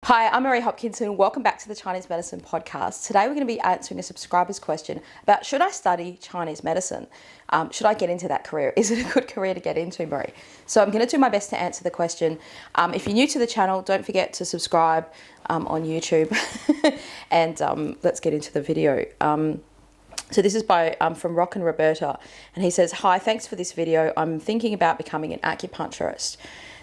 Hi, I'm Marie Hopkinson. Welcome back to the Chinese Medicine Podcast. Today we're going to be answering a subscriber's question about should I study Chinese medicine? Should I get into that career? Is it a good career to get into, Marie? So I'm going to do my best to answer the question. If you're new to the channel, don't forget to subscribe on YouTube and let's get into the video. So this is from Rock and Roberta, and he says, "Hi, thanks for this video. I'm thinking about becoming an acupuncturist.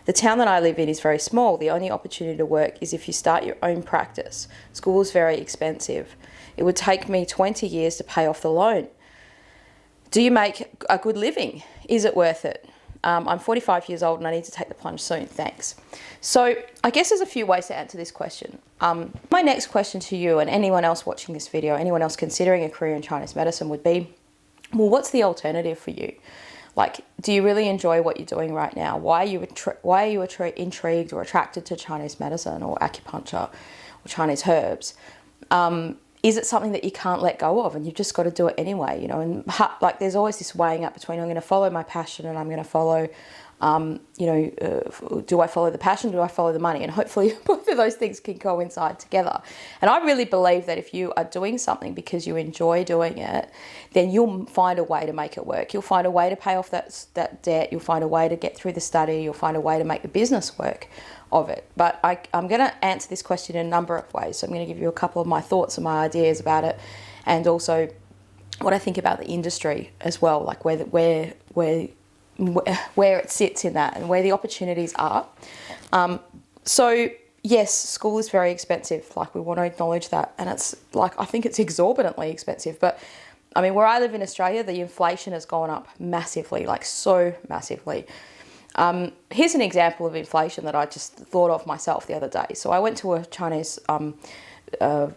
The town that I live in is very small. The only opportunity to work is if you start your own practice. School is very expensive. It would take me 20 years to pay off the loan. Do you make a good living? Is it worth it? I'm 45 years old and I need to take the plunge soon. Thanks." So I guess there's a few ways to answer this question. My next question to you and anyone else watching this video, anyone else considering a career in Chinese medicine would be, well, what's the alternative for you? Like, do you really enjoy what you're doing right now? Why are you intrigued or attracted to Chinese medicine or acupuncture or Chinese herbs? Is it something that you can't let go of and you've just got to do it anyway? You know, and like there's always this weighing up between I'm going to follow my passion and I'm going to follow, do I follow the passion? Do I follow the money? And hopefully both of those things can coincide together. And I really believe that if you are doing something because you enjoy doing it, then you'll find a way to make it work. You'll find a way to pay off that debt. You'll find a way to get through the study. You'll find a way to make the business work of it. But I'm going to answer this question in a number of ways. So I'm going to give you a couple of my thoughts and my ideas about it, and also what I think about the industry as well, like where it sits in that and where the opportunities are. So yes, school is very expensive. Like, we want to acknowledge that. And it's like, I think it's exorbitantly expensive. But I mean, where I live in Australia, the inflation has gone up massively, like so massively. Here's an example of inflation that I just thought of myself the other day. So I went to a Chinese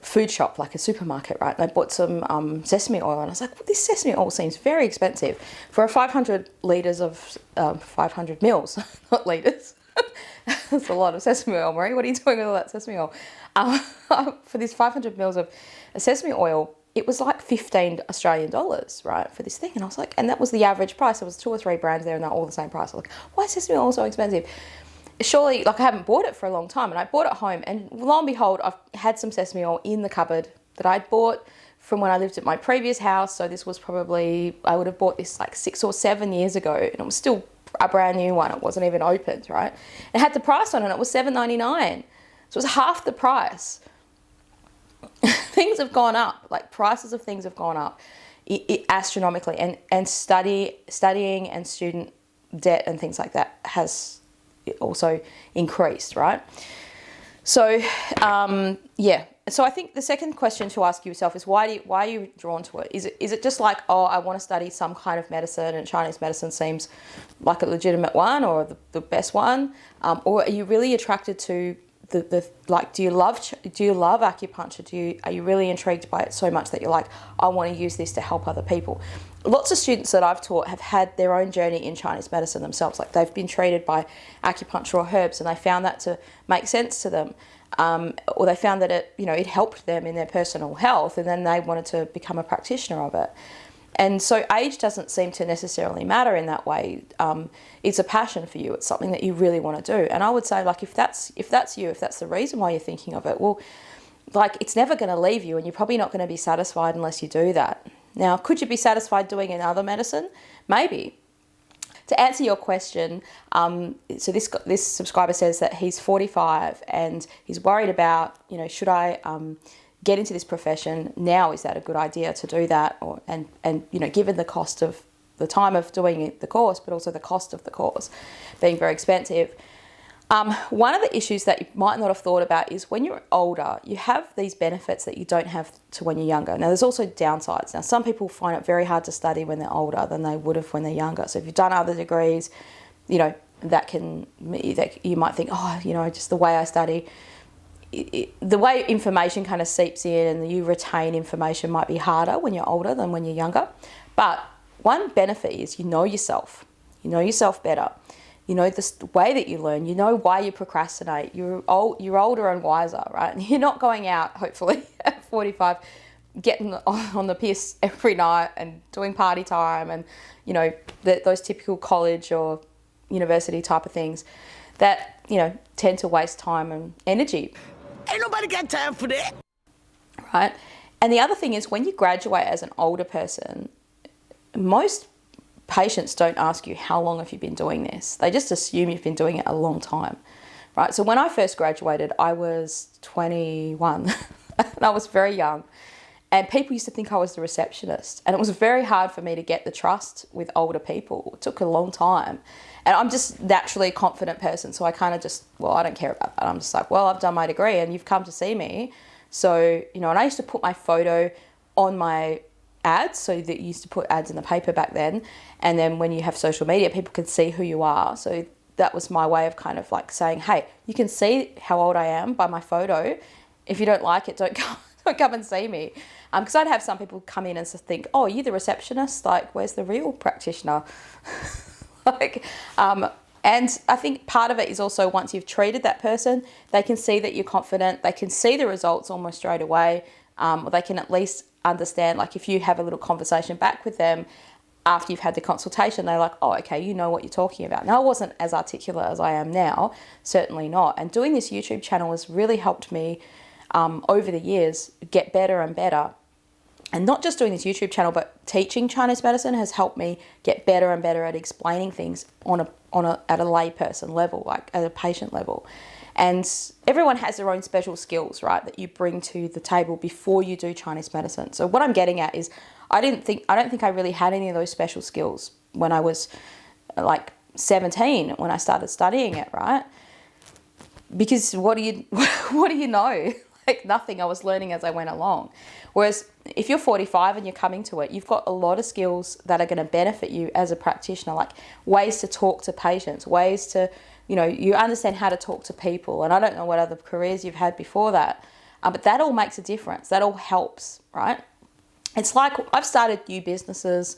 food shop, like a supermarket, right? And I bought some sesame oil, and I was like, well, this sesame oil seems very expensive for 500 litres of 500 mils, not litres. That's a lot of sesame oil, Marie. What are you doing with all that sesame oil? For this 500 mils of sesame oil, it was like 15 Australian dollars, right, for this thing. And I was like, and that was the average price. There was 2 or 3 brands there and they're all the same price. I was like, why is sesame oil so expensive? Surely, like, I haven't bought it for a long time, and I bought it home, and lo and behold, I've had some sesame oil in the cupboard that I'd bought from when I lived at my previous house. So this was probably, I would have bought this like 6 or 7 years ago, and it was still a brand new one. It wasn't even opened, right? It had the price on it. It was $7.99. So it was half the price. Things have gone up, like prices of things have gone up astronomically, and studying and student debt and things like that has also increased, right? So yeah, so I think the second question to ask yourself is why are you drawn to it? Is it just like, oh, I want to study some kind of medicine and Chinese medicine seems like a legitimate one or the best one, or are you really attracted to like, do you love acupuncture? Are you really intrigued by it so much that you're like, I want to use this to help other people? Lots of students that I've taught have had their own journey in Chinese medicine themselves. Like, they've been treated by acupuncture or herbs, and they found that to make sense to them, or they found that it helped them in their personal health, and then they wanted to become a practitioner of it. And so age doesn't seem to necessarily matter in that way. It's a passion for you. It's something that you really want to do. And I would say, like, if that's you, if that's the reason why you're thinking of it, well, like, it's never going to leave you, and you're probably not going to be satisfied unless you do that. Now, could you be satisfied doing another medicine? Maybe. To answer your question, so this subscriber says that he's 45 and he's worried about, should I get into this profession now? Is that a good idea to do that? Or and given the cost of the time of doing the course, but also the cost of the course being very expensive. One of the issues that you might not have thought about is when you're older, you have these benefits that you don't have to when you're younger. Now, there's also downsides. Now, some people find it very hard to study when they're older than they would have when they're younger. So if you've done other degrees, that you might think, just the way I study, the way information kind of seeps in and you retain information might be harder when you're older than when you're younger. But one benefit is you know yourself better. You know the way that you learn. You know why you procrastinate. You're older and wiser, right? You're not going out, hopefully, at 45, getting on the piss every night and doing party time and, those typical college or university type of things that, tend to waste time and energy. Ain't nobody got time for that. Right? And the other thing is, when you graduate as an older person, most patients don't ask you, how long have you been doing this? They just assume you've been doing it a long time, right? So when I first graduated, I was 21 and I was very young, and people used to think I was the receptionist, and it was very hard for me to get the trust with older people. It took a long time, and I'm just naturally a confident person, so I kind of just, well, I don't care about that. I'm just like, well, I've done my degree and you've come to see me. So, you know, and I used to put my photo on my ads, so that you used to put ads in the paper back then, and then when you have social media, people can see who you are. So that was my way of kind of like saying, hey, you can see how old I am by my photo. If you don't like it, don't come and see me. Because I'd have some people come in and think, oh, are you the receptionist? Like, where's the real practitioner? And I think part of it is also, once you've treated that person, they can see that you're confident. They can see the results almost straight away. Or they can at least understand, like if you have a little conversation back with them after you've had the consultation, they're like, oh, okay, you know what you're talking about. Now, I wasn't as articulate as I am now, certainly not. And doing this YouTube channel has really helped me over the years get better and better. And not just doing this YouTube channel, but teaching Chinese medicine has helped me get better and better at explaining things at a layperson level, like at a patient level. And everyone has their own special skills, right, that you bring to the table before you do Chinese medicine. So what I'm getting at is, I don't think I really had any of those special skills when I was like 17, when I started studying it, right? Because what do you know? Like nothing. I was learning as I went along. Whereas if you're 45 and you're coming to it, you've got a lot of skills that are going to benefit you as a practitioner, like ways to talk to patients, ways to, you know, you understand how to talk to people. And I don't know what other careers you've had before that, but that all makes a difference. That all helps, right? It's like I've started new businesses,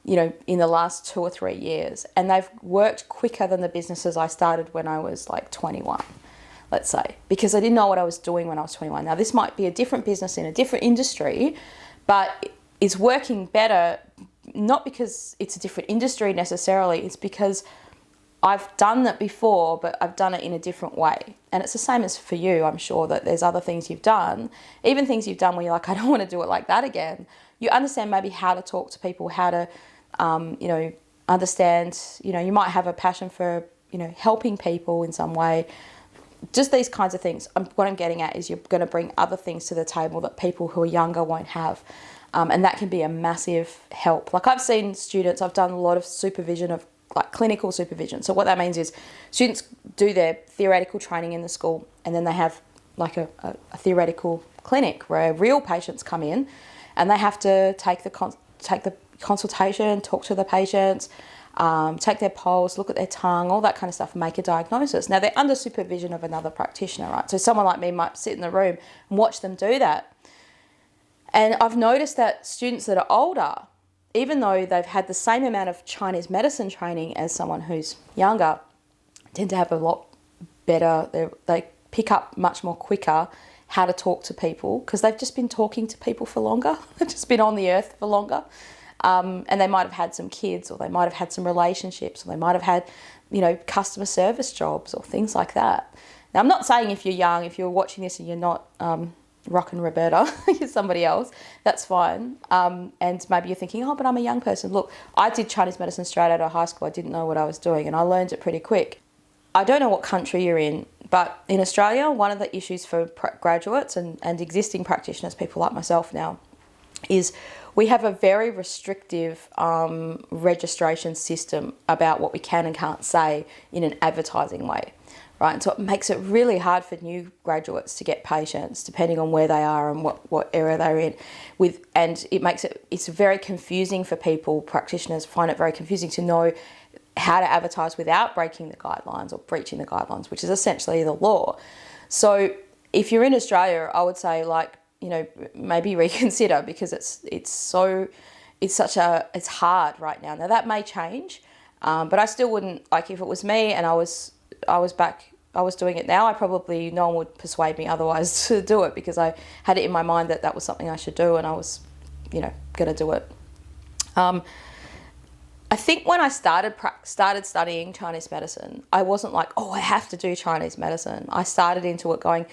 you know, in the last 2 or 3 years, and they've worked quicker than the businesses I started when I was like 21. Let's say, because I didn't know what I was doing when I was 21. Now, this might be a different business in a different industry, but it's working better, not because it's a different industry necessarily, it's because I've done that before, but I've done it in a different way. And it's the same as for you. I'm sure that there's other things you've done, even things you've done where you're like, I don't want to do it like that again. You understand maybe how to talk to people, how to, you know, understand, you know, you might have a passion for, you know, helping people in some way. Just these kinds of things. What I'm getting at is you're going to bring other things to the table that people who are younger won't have. And that can be a massive help. Like I've seen students, I've done a lot of supervision of like clinical supervision. So what that means is students do their theoretical training in the school, and then they have like a theoretical clinic where real patients come in and they have to take the consultation, talk to the patients, take their pulse, look at their tongue, all that kind of stuff, make a diagnosis. Now, they're under supervision of another practitioner, right? So someone like me might sit in the room and watch them do that. And I've noticed that students that are older, even though they've had the same amount of Chinese medicine training as someone who's younger, tend to have a lot better, they pick up much more quicker how to talk to people, because they've just been talking to people for longer. They've just been on the earth for longer. And they might have had some kids, or they might have had some relationships, or they might have had, you know, customer service jobs or things like that. Now, I'm not saying if you're young, if you're watching this and you're not Rock and Roberta, you're somebody else, that's fine. And maybe you're thinking, oh, but I'm a young person. Look, I did Chinese medicine straight out of high school. I didn't know what I was doing, and I learned it pretty quick. I don't know what country you're in, but in Australia, one of the issues for graduates and existing practitioners, people like myself now, is we have a very restrictive registration system about what we can and can't say in an advertising way, right? And so it makes it really hard for new graduates to get patients, depending on where they are and what area they're in. And it's very confusing for people. Practitioners find it very confusing to know how to advertise without breaking the guidelines or breaching the guidelines, which is essentially the law. So if you're in Australia, I would say, like, you know, maybe reconsider, because it's hard right now. Now that may change, but I still wouldn't, like, if it was me and I was doing it now, no one would persuade me otherwise to do it, because I had it in my mind that was something I should do, and I was, you know, going to do it. I think when I started studying Chinese medicine, I wasn't like, oh, I have to do Chinese medicine. I started into it going,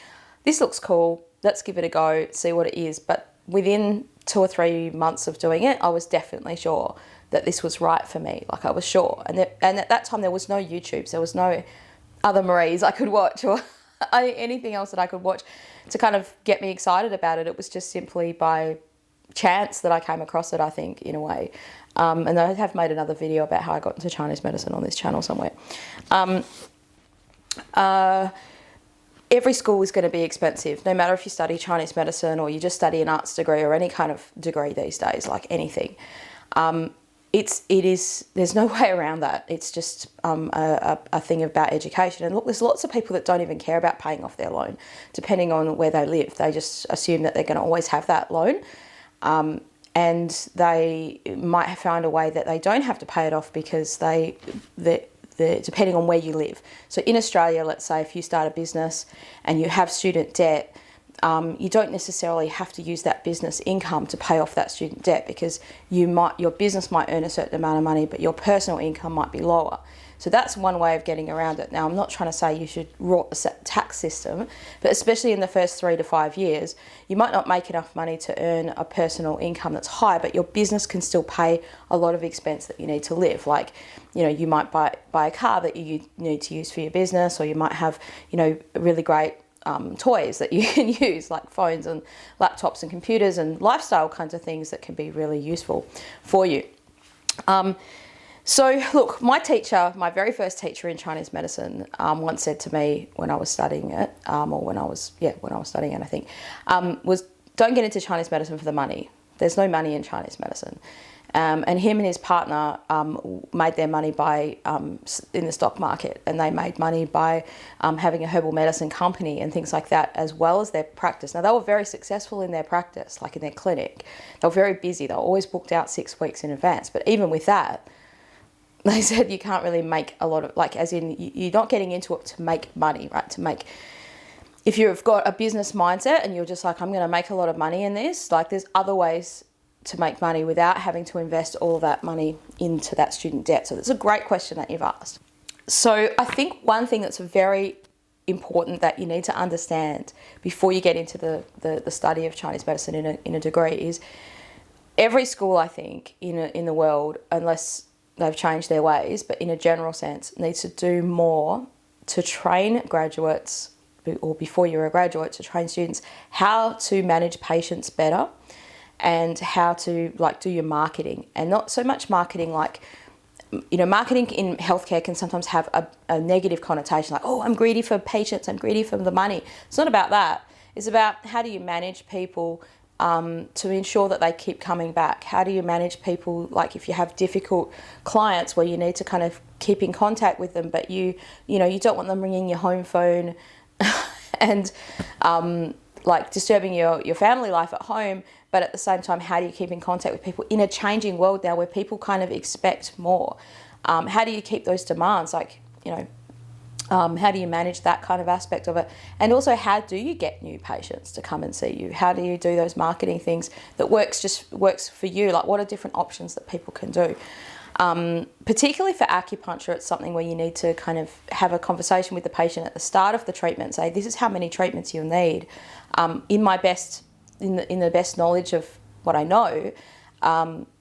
this looks cool, let's give it a go, see what it is. But within 2 or 3 months of doing it, I was definitely sure that this was right for me. Like, I was sure. And at that time, there was no YouTubes, there was no other Maries I could watch, or anything else that I could watch to kind of get me excited about it. It was just simply by chance that I came across it, I think, in a way. And I have made another video about how I got into Chinese medicine on this channel somewhere. Every school is going to be expensive, no matter if you study Chinese medicine or you just study an arts degree or any kind of degree these days, like anything. There's no way around that. It's just a thing about education. And look, there's lots of people that don't even care about paying off their loan, depending on where they live. They just assume that they're going to always have that loan. And they might have found a way that they don't have to pay it off because depending on where you live. So in Australia, let's say if you start a business and you have student debt, you don't necessarily have to use that business income to pay off that student debt, because your business might earn a certain amount of money, but your personal income might be lower. So that's one way of getting around it. Now, I'm not trying to say you should rot the tax system, but especially in the first 3 to 5 years, you might not make enough money to earn a personal income that's high, but your business can still pay a lot of expense that you need to live. Like, you might buy a car that you need to use for your business, or you might have, really great toys that you can use, like phones and laptops and computers and lifestyle kinds of things that can be really useful for you. So look, my very first teacher in Chinese medicine once said to me when I was studying it, when I was studying it, I think, was, don't get into Chinese medicine for the money. There's no money in Chinese medicine. And him and his partner made their money in the stock market, and they made money by having a herbal medicine company and things like that, as well as their practice. Now, they were very successful in their practice, like in their clinic. They were very busy. They were always booked out 6 weeks in advance. But even with that, they said you can't really make a lot of, like, as in you're not getting into it to make money, right? If you've got a business mindset and you're just like, I'm going to make a lot of money in this, like, there's other ways to make money without having to invest all that money into that student debt. So that's a great question that you've asked. So I think one thing that's very important that you need to understand before you get into the study of Chinese medicine in a degree is every school, I think, in the world, unless they've changed their ways, but in a general sense, needs to do more to train graduates, or before you're a graduate, to train students how to manage patients better and how to, like, do your marketing. And not so much marketing like, marketing in healthcare can sometimes have a negative connotation, like, oh, I'm greedy for patients, I'm greedy for the money. It's not about that. It's about how do you manage people to ensure that they keep coming back. How do you manage people, like if you have difficult clients where you need to kind of keep in contact with them, but you don't want them ringing your home phone and like disturbing your family life at home, but at the same time, how do you keep in contact with people in a changing world now where people kind of expect more? How do you keep those demands? Like, how do you manage that kind of aspect of it? And also, how do you get new patients to come and see you? How do you do those marketing things that works for you? Like, what are different options that people can do? Particularly for acupuncture, it's something where you need to kind of have a conversation with the patient at the start of the treatment. Say, this is how many treatments you'll need. In the best knowledge of what I know,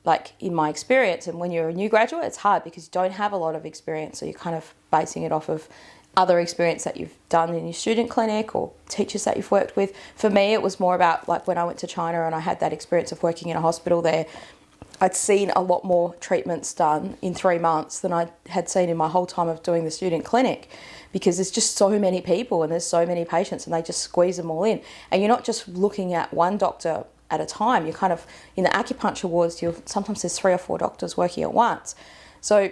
like in my experience. And when you're a new graduate, it's hard because you don't have a lot of experience. So you're kind of basing it off of other experience that you've done in your student clinic or teachers that you've worked with. For me, it was more about, like, when I went to China and I had that experience of working in a hospital there, I'd seen a lot more treatments done in 3 months than I had seen in my whole time of doing the student clinic, because there's just so many people and there's so many patients and they just squeeze them all in. And you're not just looking at one doctor at a time. You're kind of, in the acupuncture wards, sometimes there's 3 or 4 doctors working at once. So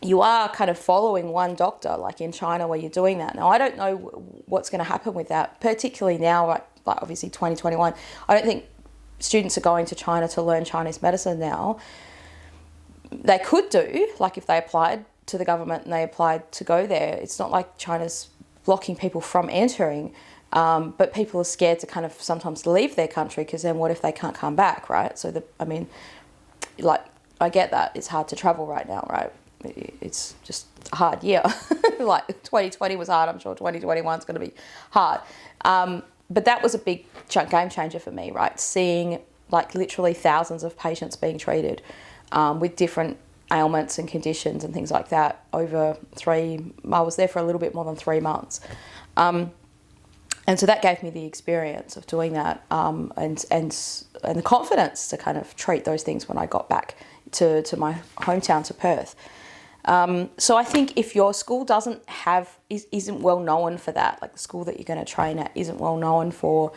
you are kind of following one doctor, like in China where you're doing that. Now, I don't know what's going to happen with that, particularly now, like obviously 2021. I don't think students are going to China to learn Chinese medicine now. They could do, like if they applied to the government and they applied to go there. It's not like China's blocking people from entering, but people are scared to kind of sometimes leave their country, because then what if they can't come back, right? So, I get that. It's hard to travel right now, right? it's just a hard year. Like 2020 was hard. I'm sure 2021 is going to be hard. But that was a big game changer for me, right? Seeing like literally thousands of patients being treated with different ailments and conditions and things like that over I was there for a little bit more than 3 months. And so that gave me the experience of doing that and the confidence to kind of treat those things when I got back to my hometown, to Perth. So I think if your school isn't well known for that, like the school that you're going to train at isn't well known for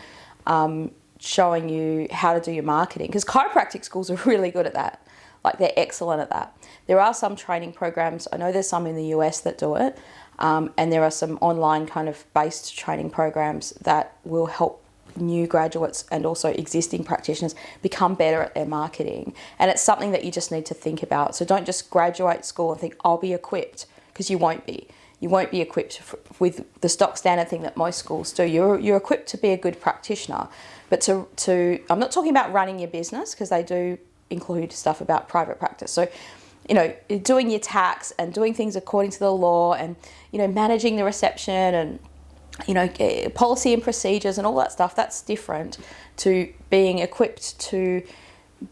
showing you how to do your marketing, because chiropractic schools are really good at that. Like they're excellent at that. There are some training programs. I know there's some in the US that do it. And there are some online kind of based training programs that will help new graduates and also existing practitioners become better at their marketing. And it's something that you just need to think about. So don't just graduate school and think, I'll be equipped, because you won't be. You won't be equipped with the stock standard thing that most schools do. You're equipped to be a good practitioner. But I'm not talking about running your business, because they do include stuff about private practice. So, doing your tax and doing things according to the law and, managing the reception and, policy and procedures and all that stuff, that's different to being equipped to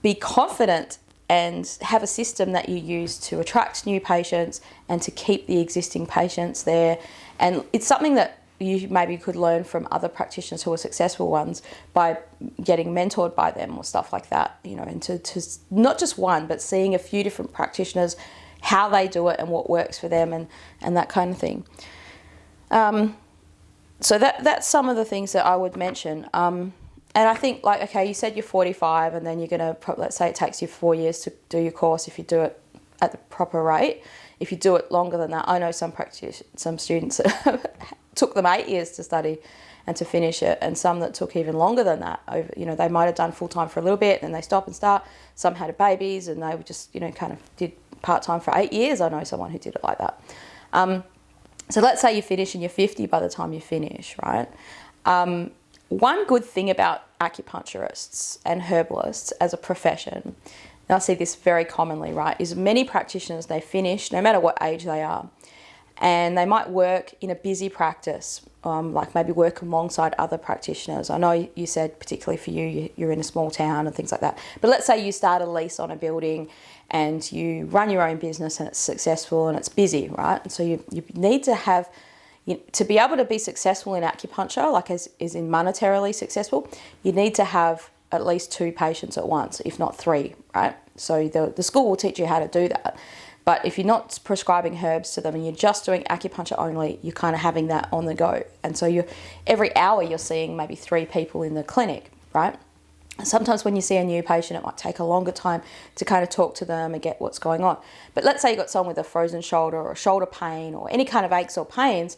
be confident and have a system that you use to attract new patients and to keep the existing patients there. And it's something that you maybe could learn from other practitioners who are successful ones by getting mentored by them or stuff like that, and to not just one, but seeing a few different practitioners, how they do it and what works for them and that kind of thing. So that's some of the things that I would mention. And I think, like, okay, you said you're 45 and then you're going to, let's say it takes you 4 years to do your course if you do it at the proper rate. If you do it longer than that, I know some students took them 8 years to study and to finish it, and some that took even longer than that. They might have done full-time for a little bit and they stop and start. Some had babies and they were just, kind of did part-time for 8 years. I know someone who did it like that. So let's say you finish and you're 50 by the time you finish, right? One good thing about acupuncturists and herbalists as a profession, and I see this very commonly, right, is many practitioners, they finish, no matter what age they are, and they might work in a busy practice, like maybe work alongside other practitioners. I know you said particularly for you're in a small town and things like that, but let's say you start a lease on a building and you run your own business and it's successful and it's busy, right? And so you need to have, to be able to be successful in acupuncture, like as in monetarily successful, you need to have at least 2 patients at once, if not 3, right? So the school will teach you how to do that. But if you're not prescribing herbs to them and you're just doing acupuncture only, you're kind of having that on the go. And so every hour you're seeing maybe 3 people in the clinic, right? Sometimes when you see a new patient, it might take a longer time to kind of talk to them and get what's going on. But let's say you've got someone with a frozen shoulder or shoulder pain or any kind of aches or pains,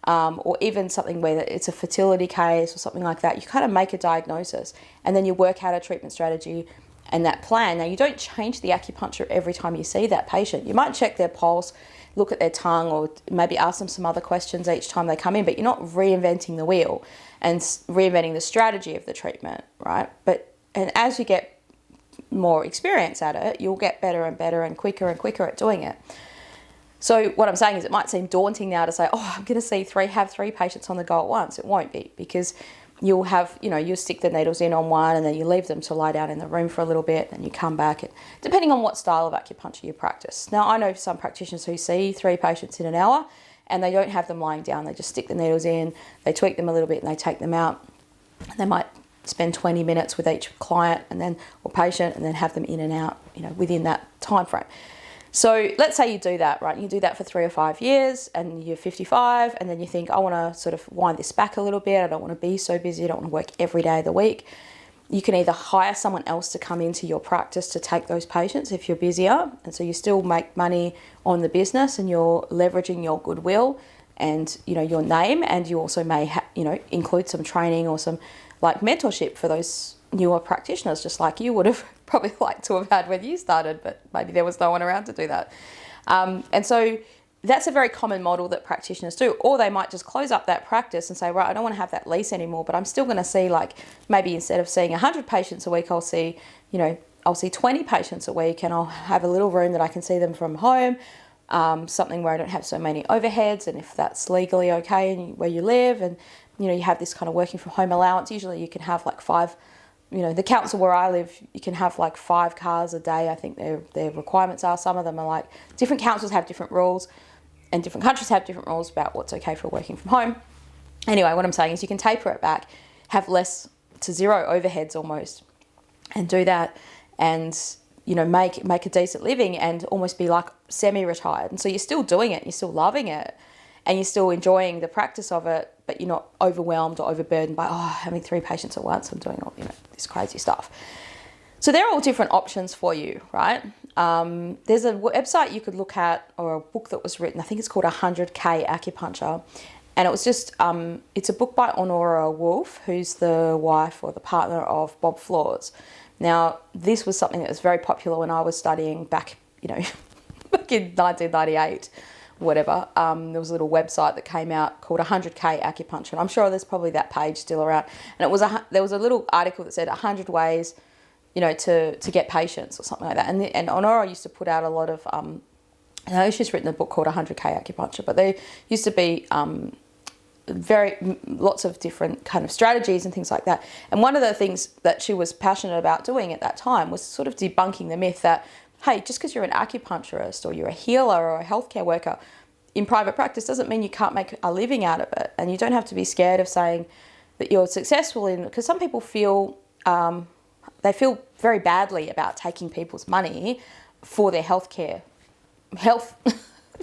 or even something where it's a fertility case or something like that, you kind of make a diagnosis and then you work out a treatment strategy and that plan. Now, you don't change the acupuncture every time you see that patient. You might check their pulse, look at their tongue, or maybe ask them some other questions each time they come in, but you're not reinventing the wheel and reinventing the strategy of the treatment, right? And as you get more experience at it, you'll get better and better and quicker at doing it. So what I'm saying is it might seem daunting now to say, I'm going to have 3 patients on the go at once. It won't be, because you'll have, you'll stick the needles in on one and then you leave them to lie down in the room for a little bit and you come back, depending on what style of acupuncture you practice. Now, I know some practitioners who see 3 patients in an hour and they don't have them lying down. They just stick the needles in, they tweak them a little bit and they take them out. They might spend 20 minutes with each client or patient and then have them in and out, within that time frame. So let's say you do that, right? You do that for 3 or 5 years and you're 55 and then you think, I want to sort of wind this back a little bit. I don't want to be so busy. I don't want to work every day of the week. You can either hire someone else to come into your practice to take those patients if you're busier. And so you still make money on the business and you're leveraging your goodwill and, your name. And you also may, include some training or some like mentorship for those newer practitioners, just like you would have probably liked to have had when you started, but maybe there was no one around to do that. And so that's a very common model that practitioners do. Or they might just close up that practice and say, right, I don't want to have that lease anymore, but I'm still going to see, like, maybe instead of seeing 100 patients a week, I'll see 20 patients a week, and I'll have a little room that I can see them from home, something where I don't have so many overheads, and if that's legally okay and where you live, and you have this kind of working from home allowance. Usually you can have like 5, the council where I live, you can have like 5 cars a day. I think their requirements are. Some of them are like, different councils have different rules, and different countries have different rules about what's okay for working from home. Anyway, what I'm saying is you can taper it back, have less to zero overheads almost, and do that, and make a decent living, and almost be like semi-retired. And so you're still doing it, you're still loving it, and you're still enjoying the practice of it, but you're not overwhelmed or overburdened by, having 3 patients at once, I'm doing all, this crazy stuff. So they're all different options for you, right? There's a website you could look at, or a book that was written, I think it's called 100K Acupuncture. And it was just, it's a book by Honora Wolf, who's the wife or the partner of Bob Floors. Now, this was something that was very popular when I was studying back, back in 1998, whatever. There was a little website that came out called 100K Acupuncture. And I'm sure there's probably that page still around. And there was a little article that said 100 ways, to get patients or something like that. And Honora used to put out a lot of, I know she's written a book called 100K Acupuncture, but there used to be lots of different kind of strategies and things like that. And one of the things that she was passionate about doing at that time was sort of debunking the myth that, hey, just because you're an acupuncturist or you're a healer or a healthcare worker in private practice doesn't mean you can't make a living out of it. And you don't have to be scared of saying that you're successful in, because some people feel, they feel very badly about taking people's money for their health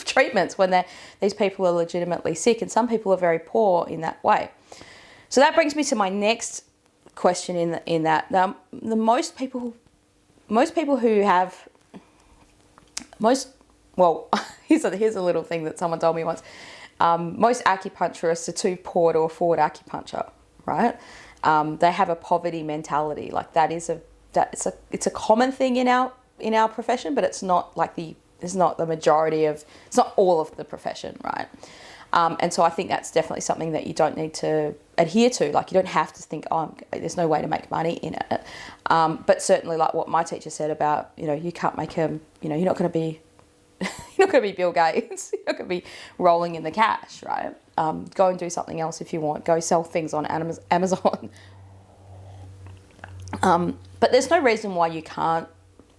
treatments when these people are legitimately sick, and some people are very poor in that way. So that brings me to my next question in that. Now, most people who have here's a little thing that someone told me once. Most acupuncturists are too poor to afford acupuncture, right? They have a poverty mentality. Like it's a common thing in our profession, but it's not the majority of, it's not all of the profession, right? And so I think that's definitely something that you don't need to adhere to. Like, you don't have to think, there's no way to make money in it. But certainly, like what my teacher said about, you can't make you're not going to be, you're not going to be Bill Gates. You're not going to be rolling in the cash, right? Go and do something else if you want. Go sell things on Amazon. But there's no reason why you can't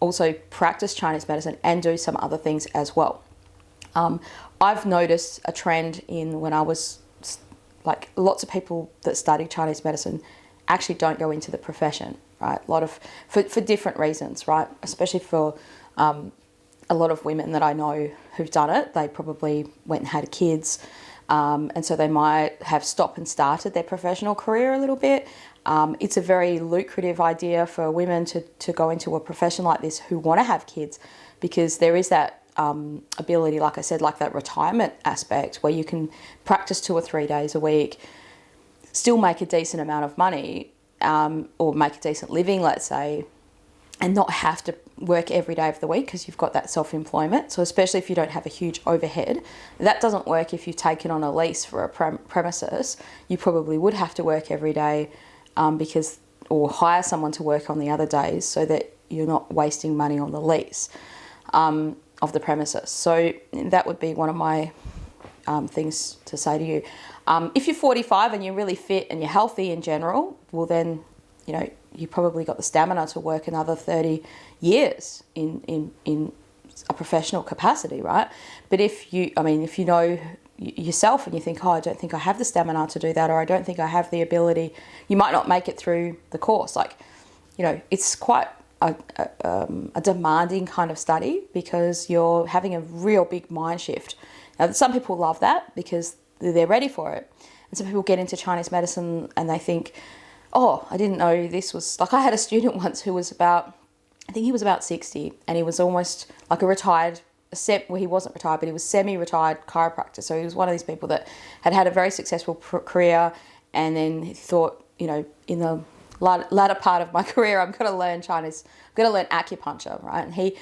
also practice Chinese medicine and do some other things as well. I've noticed a trend in when I was, like, lots of people that study Chinese medicine actually don't go into the profession, right? A lot of, for different reasons, right? Especially for a lot of women that I know who've done it. They probably went and had kids, and so they might have stopped and started their professional career a little bit. It's a very lucrative idea for women to go into a profession like this who want to have kids, because there is that ability, like I said, like that retirement aspect where you can practice 2 or 3 days a week, still make a decent amount of money, or make a decent living, let's say, and not have to work every day of the week because you've got that self-employment. So especially if you don't have a huge overhead, that doesn't work if you've taken on a lease for a premises. You probably would have to work every day, or hire someone to work on the other days so that you're not wasting money on the lease of the premises. So that would be one of my things to say to you. If you're 45 and you're really fit and you're healthy in general, well then, you probably got the stamina to work another 30 years in a professional capacity, right? But if you know yourself and you think, I don't think I have the stamina to do that, or I don't think I have the ability, you might not make it through the course. Like, it's quite a demanding kind of study because you're having a real big mind shift. Now, some people love that because they're ready for it. And some people get into Chinese medicine and they think, I didn't know this was, like, I had a student once who was about 60, and he was almost like a retired, well, he wasn't retired, but he was semi-retired chiropractor. So he was one of these people that had a very successful career, and then he thought, in the latter part of my career, I'm going to learn acupuncture, right? And he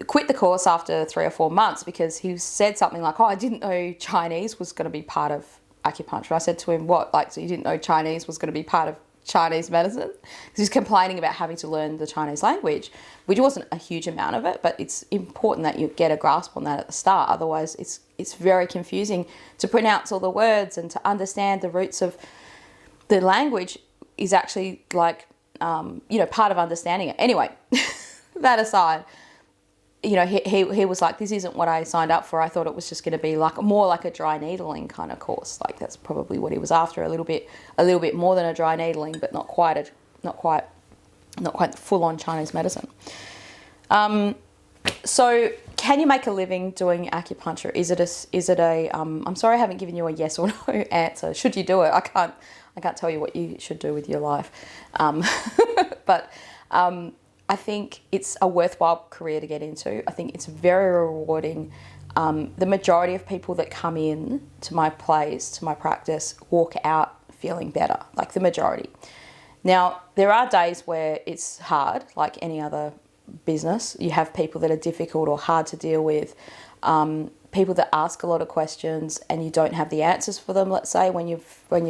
quit the course after 3 or 4 months because he said something like, I didn't know Chinese was going to be part of acupuncture. I said to him, what? Like, so you didn't know Chinese was going to be part of Chinese medicine. He was complaining about having to learn the Chinese language, which wasn't a huge amount of it, but it's important that you get a grasp on that at the start. Otherwise, it's very confusing to pronounce all the words, and to understand the roots of the language is actually like, part of understanding it. Anyway, that aside, he was like, this isn't what I signed up for. I thought it was just going to be like more like a dry needling kind of course. Like that's probably what he was after, a little bit more than a dry needling, but not quite full on Chinese medicine. So can you make a living doing acupuncture? Is it a I'm sorry I haven't given you a yes or no answer. Should you do it? I can't tell you what you should do with your life. But I think it's a worthwhile career to get into. I think it's very rewarding. The majority of people that come in to my place, to my practice, walk out feeling better, like the majority. Now, there are days where it's hard, like any other business. You have people that are difficult or hard to deal with, people that ask a lot of questions and you don't have the answers for them, let's say, when you're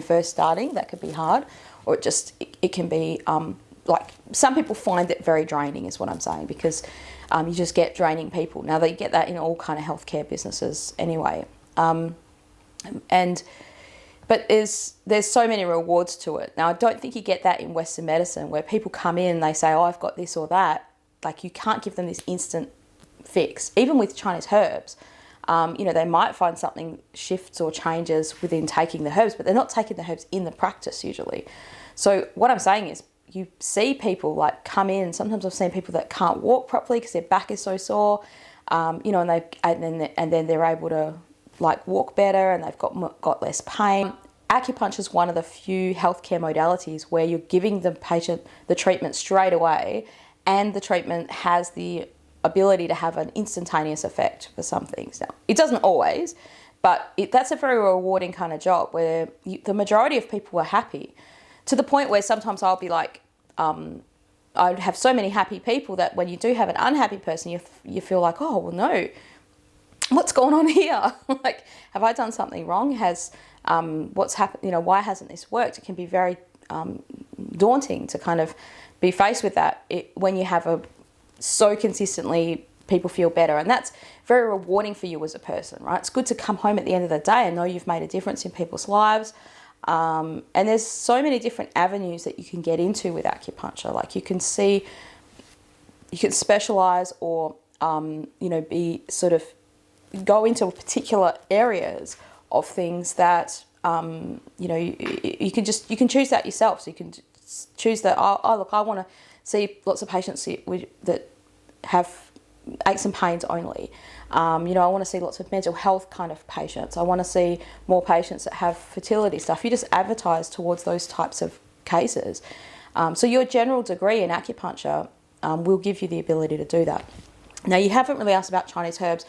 first starting. That could be hard. Or it can be... like some people find it very draining is what I'm saying, because you just get draining people. Now they get that in all kind of healthcare businesses anyway. But there's so many rewards to it. Now I don't think you get that in Western medicine, where people come in and they say, oh, I've got this or that. Like you can't give them this instant fix. Even with Chinese herbs, they might find something shifts or changes within taking the herbs, but they're not taking the herbs in the practice usually. So what I'm saying is, you see people like come in. Sometimes I've seen people that can't walk properly because their back is so sore, and then they're able to like walk better, and they've got less pain. Acupuncture is one of the few healthcare modalities where you're giving the patient the treatment straight away, and the treatment has the ability to have an instantaneous effect for some things. Now, it doesn't always, but that's a very rewarding kind of job where the majority of people are happy. To the point where sometimes I'll be like, I'd have so many happy people that when you do have an unhappy person, you feel like, oh, well, no, what's going on here? Like, have I done something wrong? What's happened? Why hasn't this worked? It can be very daunting to kind of be faced with that when you have so consistently people feel better. And that's very rewarding for you as a person, right? It's good to come home at the end of the day and know you've made a difference in people's lives. And there's so many different avenues that you can get into with acupuncture. Like you can specialize or, be sort of go into particular areas of things that, you can choose that yourself. So you can choose that, look, I want to see lots of patients that have aches and pains only. I want to see lots of mental health kind of patients. I want to see more patients that have fertility stuff. You just advertise towards those types of cases. So your general degree in acupuncture will give you the ability to do that. Now, you haven't really asked about Chinese herbs.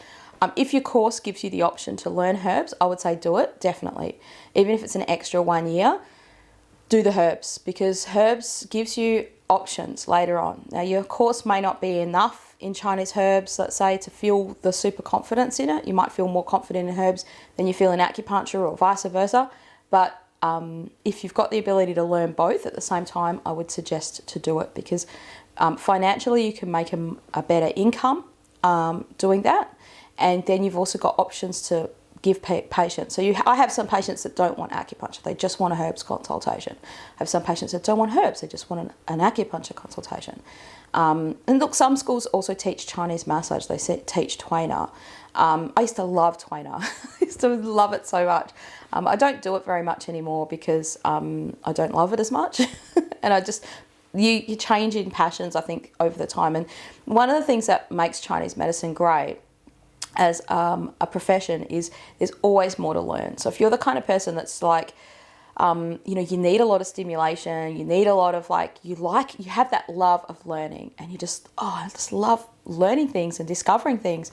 If your course gives you the option to learn herbs, I would say do it, definitely. Even if it's an extra 1 year, do the herbs, because herbs gives you options later on. Now, your course may not be enough in Chinese herbs, let's say, to feel the super confidence in it. You might feel more confident in herbs than you feel in acupuncture or vice versa. But if you've got the ability to learn both at the same time, I would suggest to do it, because financially you can make a better income doing that. And then you've also got options to give patients. So I have some patients that don't want acupuncture. They just want a herbs consultation. I have some patients that don't want herbs. They just want an acupuncture consultation. And look, some schools also teach Chinese massage. They teach Tuina. I used to love Tuina. I used to love it so much. I don't do it very much anymore because I don't love it as much. And you change in passions, I think, over the time. And one of the things that makes Chinese medicine great as a profession is there's always more to learn. So if you're the kind of person that's like, you need a lot of stimulation, you need a lot of you have that love of learning, and I just love learning things and discovering things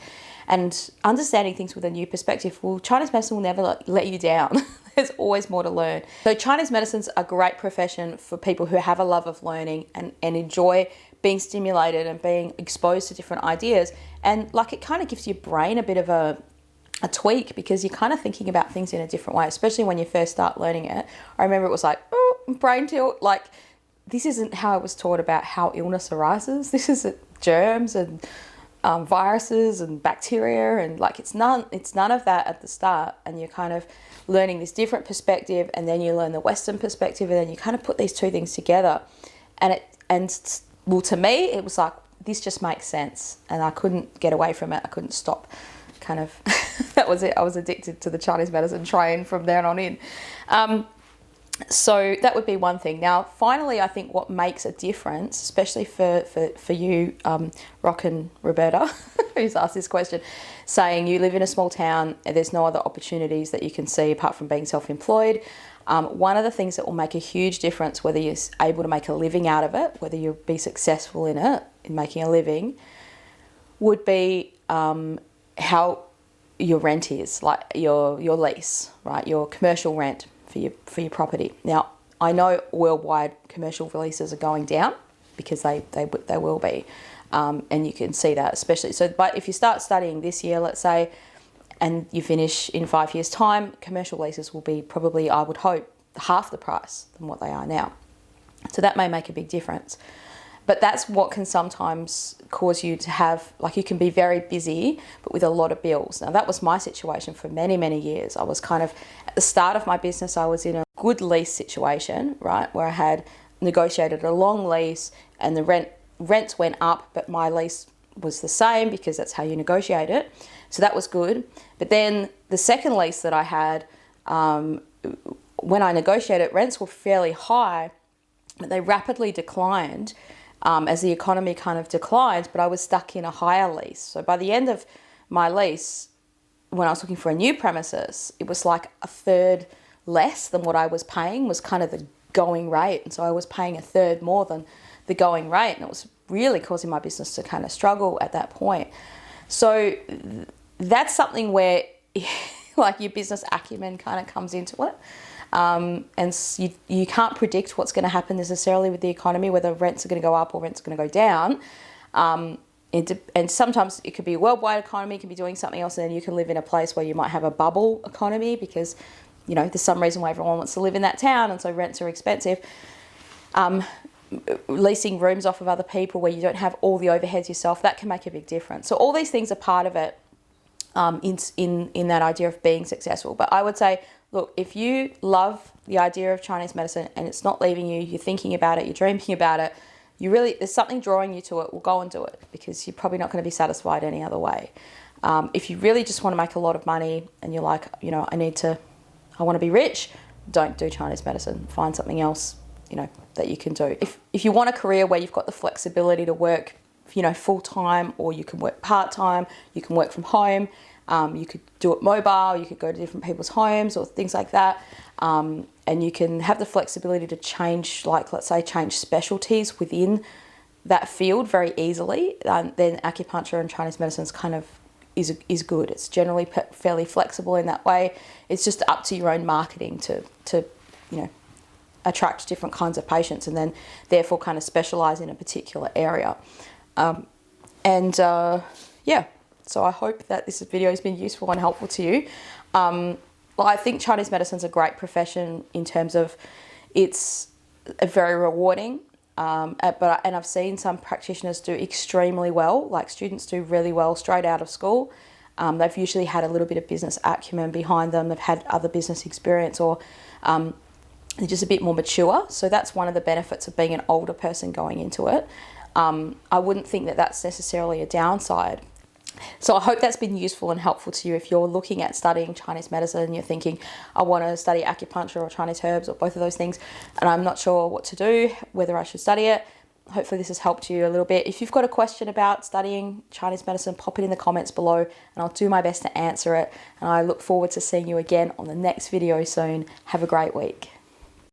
and understanding things with a new perspective. Well, Chinese medicine will never let you down. There's always more to learn. So Chinese medicine's a great profession for people who have a love of learning and enjoy being stimulated and being exposed to different ideas. And it kind of gives your brain a bit of a tweak, because you're kind of thinking about things in a different way, especially when you first start learning it. I remember it was like, oh, brain tilt. Like, this isn't how I was taught about how illness arises. This is germs and viruses and bacteria, and like it's none of that at the start. And you're kind of learning this different perspective, and then you learn the Western perspective, and then you kind of put these two things together. Well, to me, it was like, this just makes sense, and I couldn't get away from it. I couldn't stop. Kind of, that was it. I was addicted to the Chinese medicine train from then on in. So that would be one thing. Now, finally, I think what makes a difference, especially for you, Rock and Roberta, who's asked this question, saying you live in a small town and there's no other opportunities that you can see apart from being self-employed. One of the things that will make a huge difference, whether you're able to make a living out of it, whether you'll be successful in it, in making a living, would be how your rent is, like your lease, right? Your commercial rent for your property. Now, I know worldwide commercial leases are going down because they will be, and you can see that especially. So, but if you start studying this year, let's say, and you finish in 5 years' time, commercial leases will be probably, I would hope, half the price than what they are now. So that may make a big difference. But that's what can sometimes cause you to have, like, you can be very busy, but with a lot of bills. Now, that was my situation for many, many years. I was kind of, at the start of my business, I was in a good lease situation, right, where I had negotiated a long lease and the rents went up, but my lease was the same because that's how you negotiate it. So that was good. But then the second lease that I had, when I negotiated, rents were fairly high, but they rapidly declined as the economy kind of declined, but I was stuck in a higher lease. So by the end of my lease, when I was looking for a new premises, it was like a third less than what I was paying was kind of the going rate. And so I was paying a third more than the going rate. And it was really causing my business to kind of struggle at that point. So that's something where like your business acumen kind of comes into it. And you can't predict what's going to happen necessarily with the economy, whether rents are going to go up or rents are going to go down. And sometimes it could be a worldwide economy, it could be doing something else, and then you can live in a place where you might have a bubble economy because, you know, there's some reason why everyone wants to live in that town, and so rents are expensive. Leasing rooms off of other people where you don't have all the overheads yourself, that can make a big difference. So all these things are part of it in that idea of being successful. But I would say, look, if you love the idea of Chinese medicine and it's not leaving you, you're thinking about it, you're dreaming about it, there's something drawing you to it, well, go and do it because you're probably not going to be satisfied any other way. If you really just want to make a lot of money and you're like, you know, I want to be rich, don't do Chinese medicine. Find something else, you know, that you can do. If you want a career where you've got the flexibility to work, you know, full-time, or you can work part-time, you can work from home, you could do it mobile, you could go to different people's homes or things like that. And you can have the flexibility to change, like, let's say, change specialties within that field very easily. Then acupuncture and Chinese medicine is good. It's generally fairly flexible in that way. It's just up to your own marketing to you know, attract different kinds of patients and then therefore kind of specialize in a particular area. Yeah, so I hope that this video has been useful and helpful to you. Well, I think Chinese medicine is a great profession in terms of it's very rewarding. And I've seen some practitioners do extremely well, like students do really well straight out of school. They've usually had a little bit of business acumen behind them. They've had other business experience, or they're just a bit more mature. So that's one of the benefits of being an older person going into it. I wouldn't think that that's necessarily a downside. So I hope that's been useful and helpful to you if you're looking at studying Chinese medicine and you're thinking, I want to study acupuncture or Chinese herbs or both of those things, and I'm not sure what to do, whether I should study it. Hopefully this has helped you a little bit. If you've got a question about studying Chinese medicine, pop it in the comments below and I'll do my best to answer it. And I look forward to seeing you again on the next video soon. Have a great week.